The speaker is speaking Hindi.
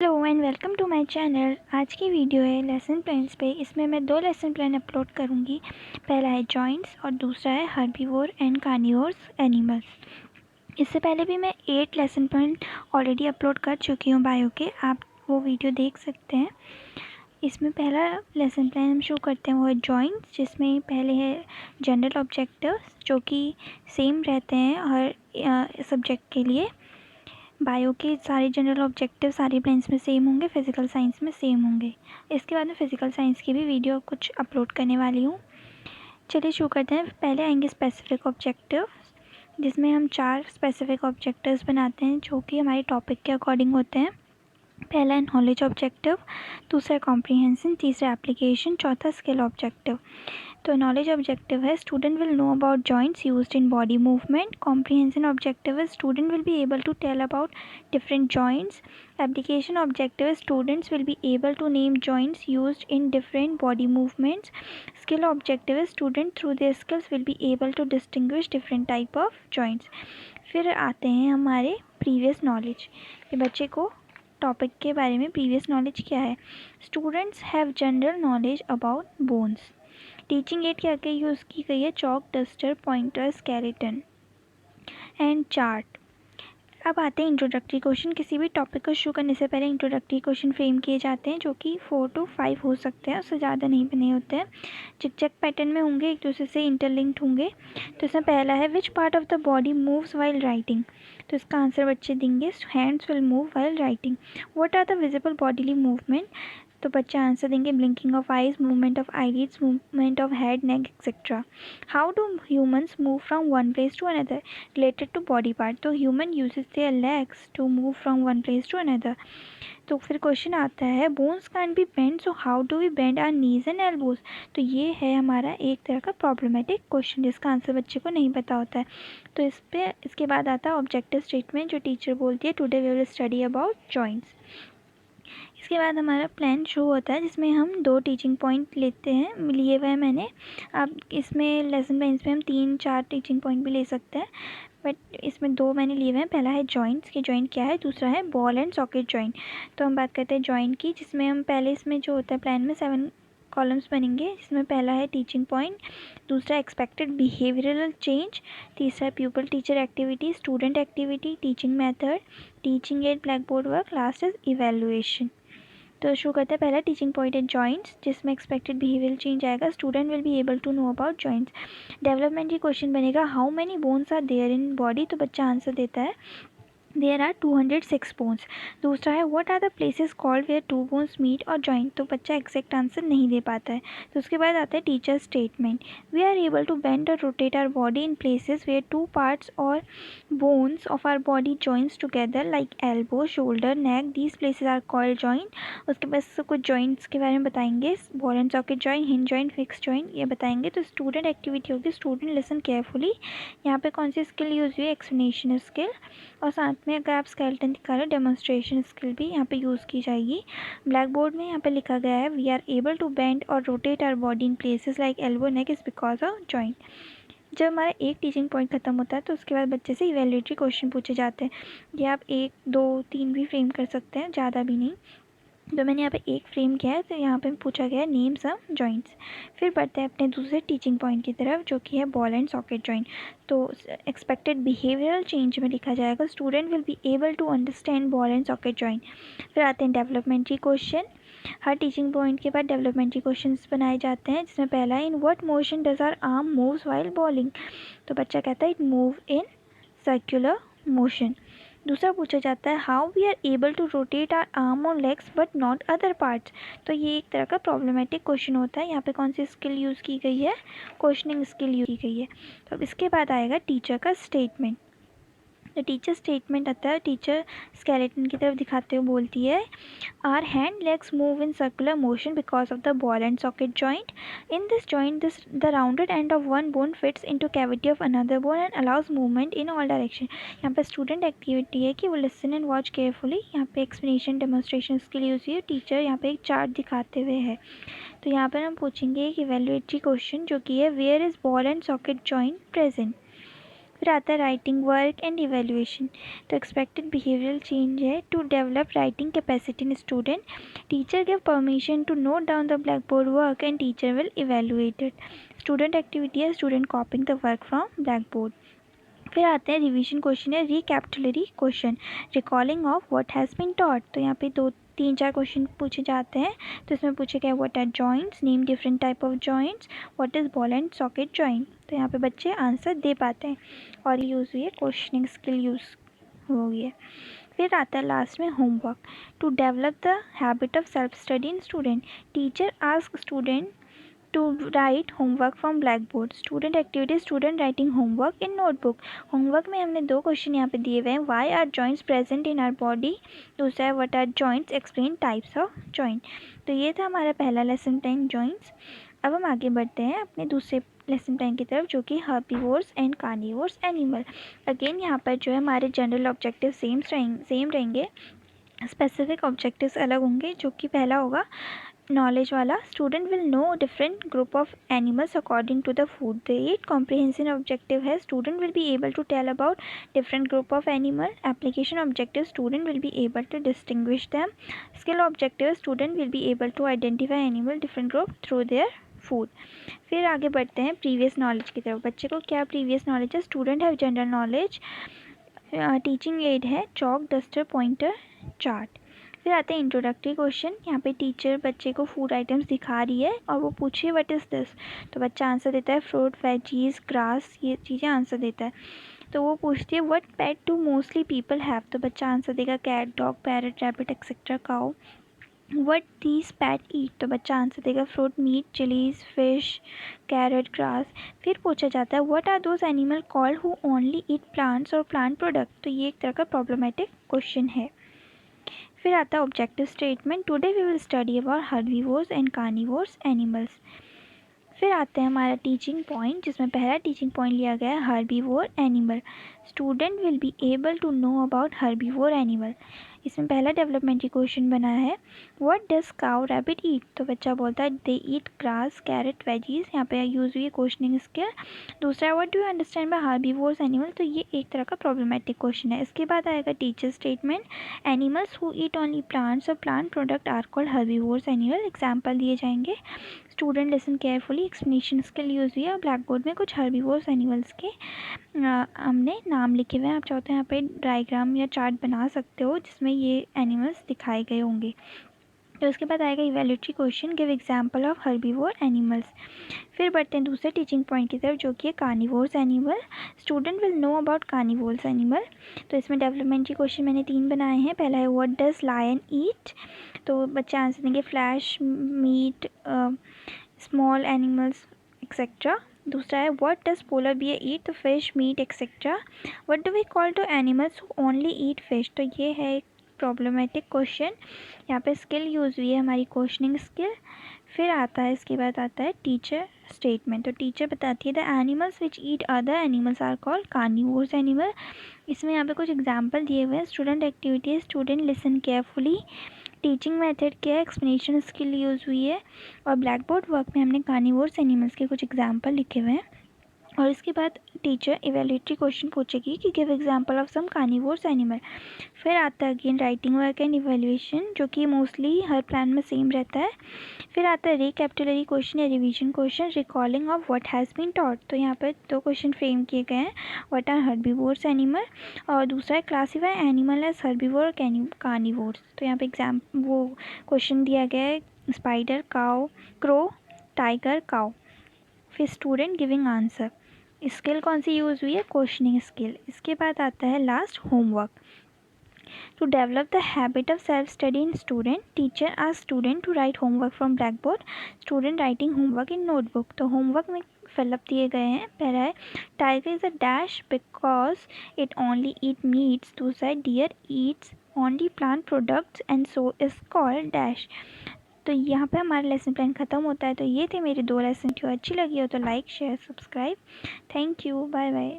Hello and welcome to my channel. आज की वीडियो है लेसन प्लान्स पे। इसमें मैं 2 लेसन प्लान अपलोड करूँगी। पहला है जॉइंट्स और दूसरा है हर्बीवोर एंड कार्निवोरस एनिमल्स। इससे पहले भी मैं 8 लेसन प्लान ऑलरेडी अपलोड कर चुकी हूँ बायो के, आप वो वीडियो देख सकते हैं। इसमें पहला लेसन प्लान हम शुरू करते हैं, वो है जॉइंट्स, जिसमें पहले है जनरल ऑब्जेक्टिव्स जो कि सेम रहते हैं हर सब्जेक्ट के लिए। बायो के सारे जनरल ऑब्जेक्टिव सारे प्लान्स में सेम होंगे, फिज़िकल साइंस में सेम होंगे। इसके बाद में फ़िज़िकल साइंस की भी वीडियो कुछ अपलोड करने वाली हूँ। चलिए शुरू करते हैं। पहले आएंगे स्पेसिफिक ऑब्जेक्टिव, जिसमें हम 4 स्पेसिफिक ऑब्जेक्टिव्स बनाते हैं जो कि हमारे टॉपिक के अकॉर्डिंग होते हैं। पहला है नॉलेज ऑब्जेक्टिव, दूसरा कॉम्प्रीहेंशन, तीसरा एप्लीकेशन, चौथा स्किल ऑब्जेक्टिव। तो नॉलेज ऑब्जेक्टिव है student will know about joints used in body movement. Comprehension objective है student will be able to tell about different joints. Application objective is students will be able to name joints used in different body movements. Skill objective is students through their skills will be able to distinguish different type of joints. फिर आते हैं हमारे प्रीवियस नॉलेज कि बच्चे को टॉपिक के बारे में प्रीवियस नॉलेज क्या है। Students have general knowledge about bones. Teaching add क्या क्या यूज़ की गई है, chalk, duster, pointer, skeleton and chart. अब आते हैं इंट्रोडक्टरी क्वेश्चन। किसी भी टॉपिक को शुरू करने से पहले इंट्रोडक्टरी क्वेश्चन फ्रेम किए जाते हैं जो कि 4 to 5 हो सकते हैं, उससे ज़्यादा नहीं बने होते हैं। चिक पैटर्न में होंगे, एक दूसरे से इंटरलिंक्ड होंगे। तो इसमें पहला है which part of the body moves while writing. तो इसका आंसर बच्चे देंगे hands will move while writing. What are the visible bodily movement. तो बच्चे आंसर देंगे blinking of eyes, movement of eyelids, movement of head, neck etcetera. How do humans move from one place to another related to body part. तो human uses their legs to move from one place to another. तो फिर क्वेश्चन आता है bones can be bend, so how do we bend our knees and elbows. तो ये है हमारा एक तरह का प्रॉब्लमेटिक क्वेश्चन जिसका आंसर बच्चे को नहीं पता होता है। तो इसके बाद आता है ऑब्जेक्टिव स्टेटमेंट जो टीचर बोलती है today we will study about joints. इसके बाद हमारा प्लान शुरू होता है जिसमें हम 2 टीचिंग पॉइंट लिए हुए हैं मैंने। अब इसमें लेसन प्लान्स में हम 3-4 टीचिंग पॉइंट भी ले सकते हैं, बट इसमें 2 मैंने लिए हुए हैं। पहला है जॉइंट्स कि जॉइंट क्या है, दूसरा है बॉल एंड सॉकेट जॉइंट। तो हम बात करते हैं जॉइंट की, जिसमें हम पहले इसमें जो होता है प्लान में 7 कॉलम्स बनेंगे, जिसमें पहला है टीचिंग पॉइंट, दूसरा एक्सपेक्टेड बिहेवियरल चेंज, तीसरा pupil teacher activity, student activity, teaching method, teaching aid, black board work, last is evaluation. तो शुरू करते हैं। पहला टीचिंग पॉइंट है जॉइंट्स, जिसमें एक्सपेक्टेड बिहेवियर चेंज आएगा, student will be able to know about joints. Development की क्वेश्चन बनेगा how many bones are there in body. तो बच्चा आंसर देता है देयर आर 206 बोन्स। दूसरा है what are the places called where 2 bones meet और जॉइंट। तो बच्चा एग्जैक्ट आंसर नहीं दे पाता है। तो उसके बाद आता है teacher statement we are able to bend और rotate our body in places where 2 parts और bones of our body joints together like elbow, shoulder, neck, these places are called joint. उसके बाद कुछ जॉइंट्स के बारे में बताएंगे, ball and socket joint, hinge joint, fix joint, ये बताएंगे। तो स्टूडेंट एक्टिविटी होगी स्टूडेंट लिसन केयरफुली। यहाँ पे कौन सी स्किल यूज़ हुई है, एक्सप्लेनेशन स्किल। और साथ में अगर आप स्केलेटन दिखा रहे हो डेमोन्स्ट्रेशन स्किल भी यहाँ पे यूज़ की जाएगी। ब्लैक बोर्ड में यहाँ पे लिखा गया है we are able to bend और rotate our body in places like elbow, neck is because of joint. जब हमारा एक टीचिंग पॉइंट खत्म होता है तो उसके बाद बच्चे से इवैल्यूएटरी क्वेश्चन पूछे जाते हैं। ये आप 1, 2, 3 भी फ्रेम कर सकते हैं, ज़्यादा भी नहीं। तो मैंने यहाँ पे एक फ्रेम किया है, तो यहाँ पे पूछा गया है नेम सम जॉइंट्स। फिर बढ़ते हैं अपने दूसरे टीचिंग पॉइंट की तरफ जो कि है बॉल एंड सॉकेट जॉइंट। तो एक्सपेक्टेड बिहेवियरल चेंज में लिखा जाएगा student will be able to understand ball and socket joint. फिर आते हैं डेवलपमेंट्री क्वेश्चन। हर टीचिंग पॉइंट के बाद डेवलपमेंट्री क्वेश्चन बनाए जाते हैं, जिसमें पहला है in what motion does our arm moves while bowling. तो बच्चा कहता है it move in circular motion. दूसरा पूछा जाता है how we are able to rotate our arm और legs but not other parts. तो ये एक तरह का प्रॉब्लमेटिक क्वेश्चन होता है। यहाँ पे कौन सी स्किल यूज़ की गई है, क्वेश्चनिंग स्किल यूज़ की गई है। तो अब इसके बाद आएगा टीचर का स्टेटमेंट। तो टीचर स्टेटमेंट आता है, टीचर स्केलेटन की तरफ दिखाते हुए बोलती है are hand legs move in circular motion because of the ball and socket joint. In this joint the rounded end of one bone fits into cavity of another bone and allows movement in all direction. यहाँ पे स्टूडेंट एक्टिविटी है कि वो लिसन एंड वॉच केयरफुली। यहाँ पे एक्सप्लेनेशन डेमोन्स्ट्रेशन स्किल यूज़ हुई है, टीचर यहाँ पे एक चार्ट दिखाते हुए है। तो यहाँ पर हम पूछेंगे एक इवैल्यूएटरी क्वेश्चन जो कि है where is ball and socket joint present. फिर आता है राइटिंग वर्क एंड इवेल्युएशन। तो एक्सपेक्टेड बिहेवियरल चेंज है to develop writing capacity in student, teacher give permission to note down the black board work and teacher will evaluate it. Student activity है student copying the work from black board. फिर आते हैं रिवीजन क्वेश्चन है recapitulatory question, recalling of what has been taught. तो यहाँ पे 2-3-4 क्वेश्चन पूछे जाते हैं। तो इसमें पूछे गया what are joints, name different type of joints, what is ball and socket joint. तो यहाँ पे बच्चे आंसर दे पाते हैं और यूज़ हुई है क्वेश्चनिंग स्किल यूज़ हो गई है। फिर आता है लास्ट में homework, to develop the habit of self study in student, teacher ask student to write homework from blackboard। Student activity student writing homework in notebook. Homework में हमने 2 क्वेश्चन यहाँ पे दिए हुए हैं, why are joints present in our body, दूसरा है what are joints, explain types of joint. तो ये था हमारा पहला लेसन प्लान जॉइंट्स। अब हम आगे बढ़ते हैं अपने दूसरे लेसन प्लान की तरफ जो कि herbivores and carnivores animal. Again यहाँ पर जो है हमारे जनरल ऑब्जेक्टिव सेम रहेंगे, स्पेसिफिक ऑब्जेक्टिव्स अलग होंगे। जो कि पहला होगा नॉलेज वाला, student will know different group of animals according to the food they eat. Comprehensive objective है student will be able to tell about different group of animal. Application objective student will be able to distinguish them. Skill objective student will be able to identify animal different group through their food. फिर आगे बढ़ते हैं प्रीवियस नॉलेज की तरफ। बच्चे को क्या प्रीवियस नॉलेज है, student have general knowledge, teaching add है चॉक डस्टर पॉइंटर चार्ट। फिर आते हैं इंट्रोडक्टरी क्वेश्चन। यहाँ पे टीचर बच्चे को फूड आइटम्स दिखा रही है और वो पूछे व्हाट इज़ दिस, तो बच्चा आंसर देता है फ्रूट, वेजीज, ग्रास, ये चीज़ें आंसर देता है। तो वो पूछती है what pet do mostly people have, तो बच्चा आंसर देगा cat, dog, parrot, rabbit etcetera, cow. What these pet eat, तो बच्चा आंसर देगा fruit, meat, chillies, fish, carrot, grass. फिर पूछा जाता है what are those animal called who only eat plants और प्लांट प्रोडक्ट। तो ये एक तरह का प्रॉब्लमेटिक क्वेश्चन है। फिर आता है objective statement, today we will study about herbivores and carnivores animals. फिर आता है हमारा टीचिंग पॉइंट, जिसमें पहला टीचिंग पॉइंट लिया गया है herbivore animal, student will be able to know about herbivore animal. इसमें पहला डेवलपमेंटरी क्वेश्चन बना है what does cow rabbit eat, तो बच्चा बोलता है they eat grass, carrot, veggies. यहाँ पे यूज हुई है क्वेश्चनिंग स्किल। दूसरा what do you understand by herbivores animal, तो ये एक तरह का प्रॉब्लमेटिक क्वेश्चन है। इसके बाद आएगा teacher statement, animals who eat only plants और plant product are called herbivores animal. Example दिए जाएंगे, student listen carefully, explanation skill use हुई है। और ब्लैक बोर्ड में कुछ हर्बीवोर्स एनिमल्स के हमने नाम लिखे हुए हैं। आप चाहते हैं यहाँ पे डायग्राम या चार्ट बना सकते हो जिसमें ये एनिमल्स दिखाए गए होंगे। तो उसके बाद आएगा evaluatory question, give example of herbivore animals. फिर बढ़ते हैं दूसरे टीचिंग पॉइंट की तरफ जो कि है carnivores animal, student will know about carnivores animal. तो इसमें डेवलपमेंटरी क्वेश्चन मैंने 3 बनाए हैं। पहला है व्हाट डज लायन ईट, तो बच्चे आंसर देंगे flesh, meat, small animals etcetera. दूसरा है what does polar bear eat, तो fish, meat etcetera. What do we call to animals who only eat fish, तो ये है एक प्रॉब्लमेटिक क्वेश्चन। यहाँ पे स्किल यूज़ हुई है हमारी क्वेश्चनिंग स्किल। फिर आता है इसके बाद आता है टीचर स्टेटमेंट। तो टीचर बताती है the animals which eat other animals are called carnivores animal. इसमें यहाँ पे कुछ एग्जाम्पल दिए हुए हैं। Student activity, student listen carefully. Teaching method क्या है, एक्सप्लेनेशन स्किल यूज़ हुई है। और ब्लैक बोर्ड वर्क में हमने कार्निवोर्स एनिमल्स के कुछ एग्जाम्पल लिखे हुए हैं। और इसके बाद टीचर इवैल्यूएटरी क्वेश्चन पूछेगी कि give example of some carnivores animal. फिर आता है again writing work and evaluation जो कि मोस्टली हर प्लान में सेम रहता है। फिर आता है रिकैपिटुलरी क्वेश्चन या revision question, recalling of what has been taught. तो यहाँ पर 2 क्वेश्चन फ्रेम किए गए हैं, व्हाट आर हर्बीवोर्स एनिमल और दूसरा है क्लासीफाई एनिमल एज हर्बीवोर और कार्निवोर्स। तो यहाँ पे वो क्वेश्चन दिया गया है spider, cow, crow, tiger, cow. फिर स्टूडेंट गिविंग आंसर। स्किल कौन सी यूज़ हुई है, क्वेश्चनिंग स्किल। इसके बाद आता है last homework, to develop the habit of self study in student, teacher ask student to write homework from black board, student writing homework in notebook. तो होमवर्क में फिलअप दिए गए हैं। पहला है tiger is a dash because it only eat meats. दूसरा है deer eats only plant products and so is called dash. तो यहाँ पे हमारा लेसन प्लान ख़त्म होता है। तो ये थे मेरे 2 लेसन। जो अच्छी लगी हो तो like, share, subscribe. Thank you, bye bye.